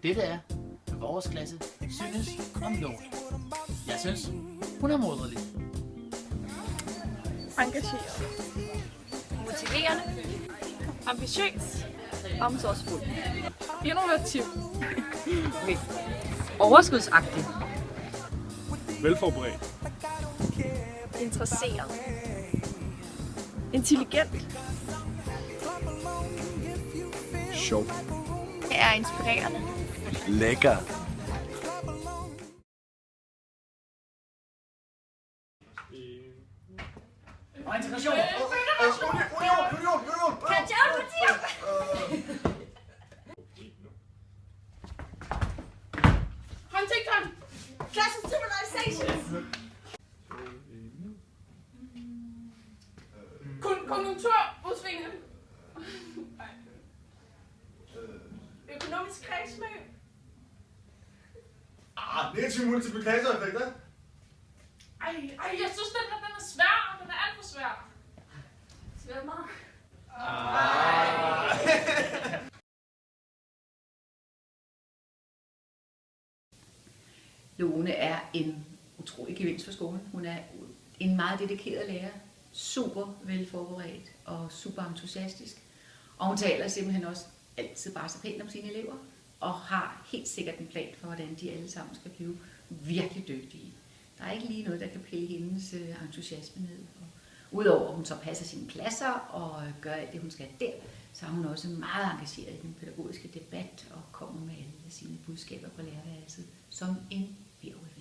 Dette er, hvad vores klasse synes om Lone. Jeg synes, hun er moderlig. Engageret. Motiverende. Ambitiøs. Omsorgsfuld. Innovativ. Overskudsagtig. Velforberedt. Interesseret. Intelligent. Sjov. Er inspirerende. Lækker. Og integration. Huntington. Classic civilization. Konjunkturudsvingende. Økonomisk kredsløb. Negativ multiplikatorseffekt, ikke? Ej, jeg synes, den er svær. Den er alt for svær. Svømmer. Lone er en utrolig gevinst for skolen. Hun er en meget dedikeret lærer, super velforberedt og super entusiastisk. Og hun taler simpelthen også altid bare så pænt om sine elever, og har helt sikkert en plan for, hvordan de alle sammen skal blive virkelig dygtige. Der er ikke lige noget, der kan pille hendes entusiasme ned. Udover at hun så passer sine klasser og gør alt det, hun skal der, så er hun også meget engageret i den pædagogiske debat og kommer med alle sine budskaber på lærerværelset som en virvel.